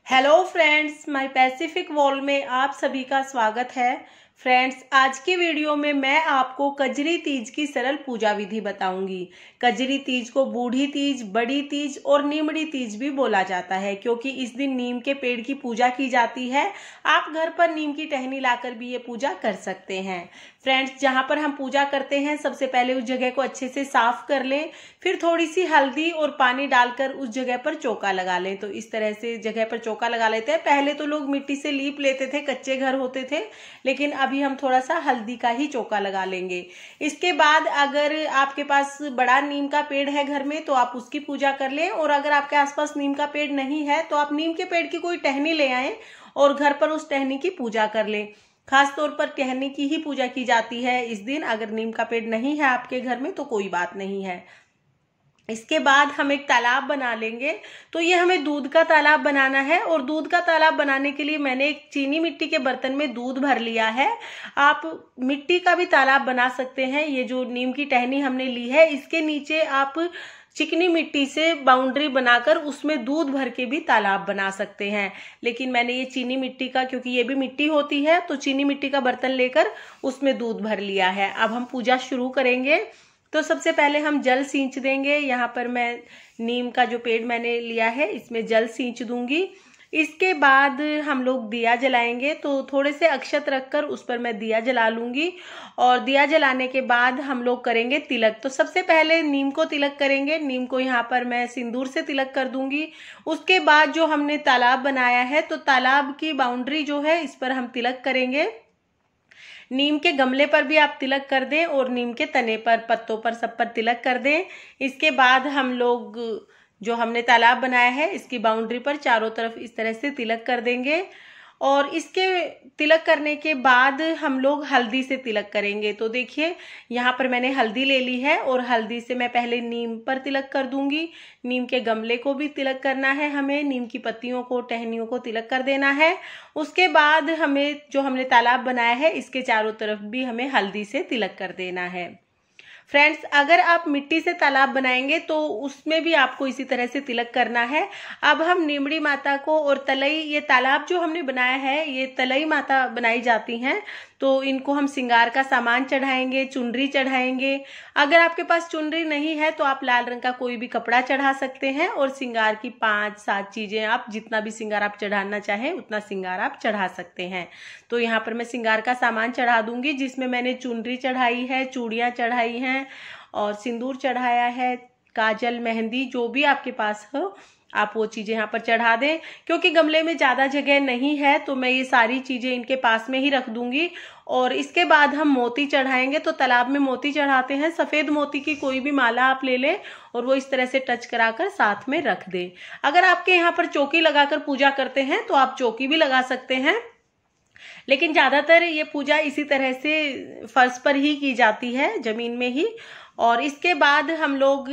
Hello friends, my Pacific world में आप सभी का स्वागत है। फ्रेंड्स, आज की वीडियो में मैं आपको कजरी तीज की सरल पूजा विधि बताऊंगी। कजरी तीज को बूढ़ी तीज, बड़ी तीज और नीमड़ी तीज भी बोला जाता है, क्योंकि इस दिन नीम के पेड़ की पूजा की जाती है। आप घर पर नीम की टहनी लाकर भी ये पूजा कर सकते हैं। फ्रेंड्स, जहाँ पर हम पूजा करते हैं सबसे पहले उस जगह को अच्छे से साफ कर लें, फिर थोड़ी सी हल्दी और पानी डालकर उस जगह पर चौका लगा लें। तो इस तरह से जगह पर चौका लगा लेते हैं। पहले तो लोग मिट्टी से लीप लेते थे, कच्चे घर होते थे, लेकिन अभी हम थोड़ा सा हल्दी का ही चौका लगा लेंगे। इसके बाद अगर आपके पास बड़ा नीम का पेड़ है घर में तो आप उसकी पूजा कर लें, और अगर आपके आसपास नीम का पेड़ नहीं है तो आप नीम के पेड़ की कोई टहनी ले आएं और घर पर उस टहनी की पूजा कर लें। खास तौर पर टहनी की ही पूजा की जाती है इस दिन। अगर नीम का पेड़ नहीं है आपके घर में तो कोई बात नहीं है। इसके बाद हम एक तालाब बना लेंगे। तो ये हमें दूध का तालाब बनाना है, और दूध का तालाब बनाने के लिए मैंने एक चीनी मिट्टी के बर्तन में दूध भर लिया है। आप मिट्टी का भी तालाब बना सकते हैं। ये जो नीम की टहनी हमने ली है, इसके नीचे आप चिकनी मिट्टी से बाउंड्री बनाकर उसमें दूध भर के भी तालाब बना सकते हैं। लेकिन मैंने ये चीनी मिट्टी का, क्योंकि ये भी मिट्टी होती है, तो चीनी मिट्टी का बर्तन लेकर उसमें दूध भर लिया है। अब हम पूजा शुरू करेंगे। तो सबसे पहले हम जल सींच देंगे। यहाँ पर मैं नीम का जो पेड़ मैंने लिया है इसमें जल सींच दूंगी। इसके बाद हम लोग दिया जलाएंगे। तो थोड़े से अक्षत रखकर उस पर मैं दिया जला लूंगी, और दिया जलाने के बाद हम लोग करेंगे तिलक। तो सबसे पहले नीम को तिलक करेंगे। नीम को यहाँ पर मैं सिंदूर से तिलक कर दूंगी। उसके बाद जो हमने तालाब बनाया है, तो तालाब की बाउंड्री जो है इस पर हम तिलक करेंगे। नीम के गमले पर भी आप तिलक कर दें, और नीम के तने पर, पत्तों पर, सब पर तिलक कर दें। इसके बाद हम लोग जो हमने तालाब बनाया है इसकी बाउंड्री पर चारों तरफ इस तरह से तिलक कर देंगे। और इसके तिलक करने के बाद हम लोग हल्दी से तिलक करेंगे। तो देखिए, यहाँ पर मैंने हल्दी ले ली है, और हल्दी से मैं पहले नीम पर तिलक कर दूंगी। नीम के गमले को भी तिलक करना है हमें, नीम की पत्तियों को, टहनियों को तिलक कर देना है। उसके बाद हमें जो हमने तालाब बनाया है इसके चारों तरफ भी हमें हल्दी से तिलक कर देना है। फ्रेंड्स, अगर आप मिट्टी से तालाब बनाएंगे तो उसमें भी आपको इसी तरह से तिलक करना है। अब हम नीमड़ी माता को और तलई, ये तालाब जो हमने बनाया है ये तलई माता बनाई जाती हैं, तो इनको हम श्रृंगार का सामान चढ़ाएंगे, चुनरी चढ़ाएंगे। अगर आपके पास चुनरी नहीं है तो आप लाल रंग का कोई भी कपड़ा चढ़ा सकते हैं, और श्रृंगार की 5-7 चीजें, आप जितना भी श्रृंगार आप चढ़ाना चाहें उतना श्रृंगार आप चढ़ा सकते हैं। तो यहाँ पर मैं श्रृंगार का सामान चढ़ा दूंगी, जिसमें मैंने चुनरी चढ़ाई है, चूड़ियां चढ़ाई हैं, और सिंदूर चढ़ाया है, काजल, मेहंदी, जो भी आपके पास हो आप वो चीजें यहाँ पर चढ़ा दें। क्योंकि गमले में ज्यादा जगह नहीं है तो मैं ये सारी चीजें इनके पास में ही रख दूंगी। और इसके बाद हम मोती चढ़ाएंगे। तो तालाब में मोती चढ़ाते हैं, सफेद मोती की कोई भी माला आप ले लें और वो इस तरह से टच कराकर साथ में रख दें। अगर आपके यहाँ पर चौकी लगाकर पूजा करते हैं तो आप चौकी भी लगा सकते हैं, लेकिन ज्यादातर ये पूजा इसी तरह से फर्श पर ही की जाती है, जमीन में ही। और इसके बाद हम लोग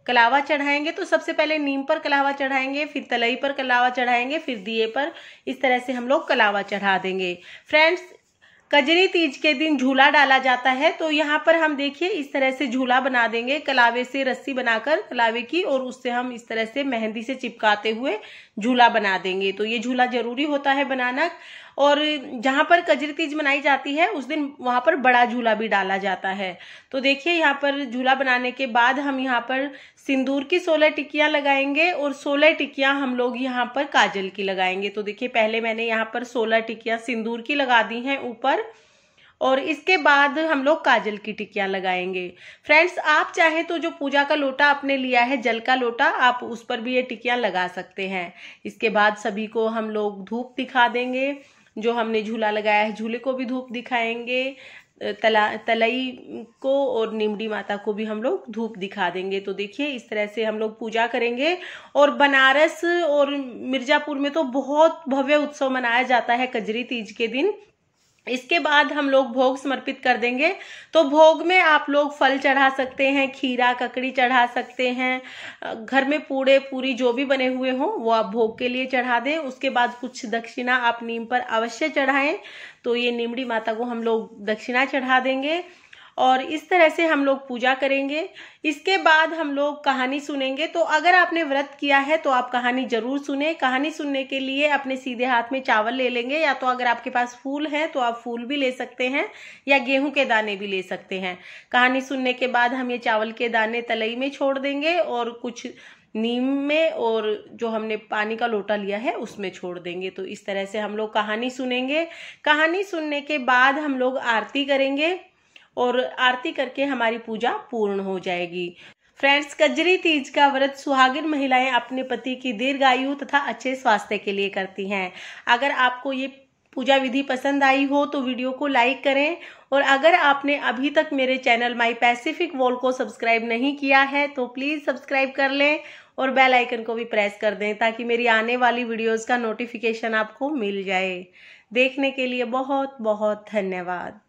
कलावा चढ़ाएंगे। तो सबसे पहले नीम पर कलावा चढ़ाएंगे, फिर तलई पर कलावा चढ़ाएंगे, फिर दिए पर। इस तरह से हम लोग कलावा चढ़ा देंगे। फ्रेंड्स, कजरी तीज के दिन झूला डाला जाता है। तो यहाँ पर हम देखिए इस तरह से झूला बना देंगे, कलावे से रस्सी बनाकर कलावे की, और उससे हम इस तरह से मेहंदी से चिपकाते हुए झूला बना देंगे। तो ये झूला जरूरी होता है बनाना। और जहां पर कजरी तीज मनाई जाती है उस दिन वहां पर बड़ा झूला भी डाला जाता है। तो देखिए, यहाँ पर झूला बनाने के बाद हम यहाँ पर सिंदूर की 16 टिकियां लगाएंगे, और 16 टिकियां हम लोग यहाँ पर काजल की लगाएंगे। तो देखिए, पहले मैंने यहाँ पर 16 टिकियां सिंदूर की लगा दी हैं ऊपर, और इसके बाद हम लोग काजल की टिकियां लगाएंगे। फ्रेंड्स, आप चाहें तो जो पूजा का लोटा आपने लिया है, जल का लोटा, आप उस पर भी ये टिकियां लगा सकते हैं। इसके बाद सभी को हम लोग धूप दिखा देंगे। जो हमने झूला लगाया है झूले को भी धूप दिखाएंगे, तलई को और नीमड़ी माता को भी हम लोग धूप दिखा देंगे। तो देखिए, इस तरह से हम लोग पूजा करेंगे। और बनारस और मिर्जापुर में तो बहुत भव्य उत्सव मनाया जाता है कजरी तीज के दिन। इसके बाद हम लोग भोग समर्पित कर देंगे। तो भोग में आप लोग फल चढ़ा सकते हैं, खीरा, ककड़ी चढ़ा सकते हैं। घर में पूड़े पूरी जो भी बने हुए हों वो आप भोग के लिए चढ़ा दें। उसके बाद कुछ दक्षिणा आप नीम पर अवश्य चढ़ाएं। तो ये नीमड़ी माता को हम लोग दक्षिणा चढ़ा देंगे। और इस तरह से हम लोग पूजा करेंगे। इसके बाद हम लोग कहानी सुनेंगे। तो अगर आपने व्रत किया है तो आप कहानी जरूर सुने। कहानी सुनने के लिए अपने सीधे हाथ में चावल ले लेंगे, या तो अगर आपके पास फूल है तो आप फूल भी ले सकते हैं या गेहूं के दाने भी ले सकते हैं। कहानी सुनने के बाद हम ये चावल के दाने तलई में छोड़ देंगे और कुछ नीम में, और जो हमने पानी का लोटा लिया है उसमें छोड़ देंगे। तो इस तरह से हम लोग कहानी सुनेंगे। कहानी सुनने के बाद हम लोग आरती करेंगे और आरती करके हमारी पूजा पूर्ण हो जाएगी। फ्रेंड्स, कजरी तीज का व्रत सुहागिन महिलाएं अपने पति की दीर्घायु तथा अच्छे स्वास्थ्य के लिए करती हैं। अगर आपको ये पूजा विधि पसंद आई हो तो वीडियो को लाइक करें, और अगर आपने अभी तक मेरे चैनल माई पैसिफिक वॉल को सब्सक्राइब नहीं किया है तो प्लीज सब्सक्राइब कर लें और बेल आइकन को भी प्रेस कर दें, ताकि मेरी आने वाली वीडियोस का नोटिफिकेशन आपको मिल जाए। देखने के लिए बहुत बहुत धन्यवाद।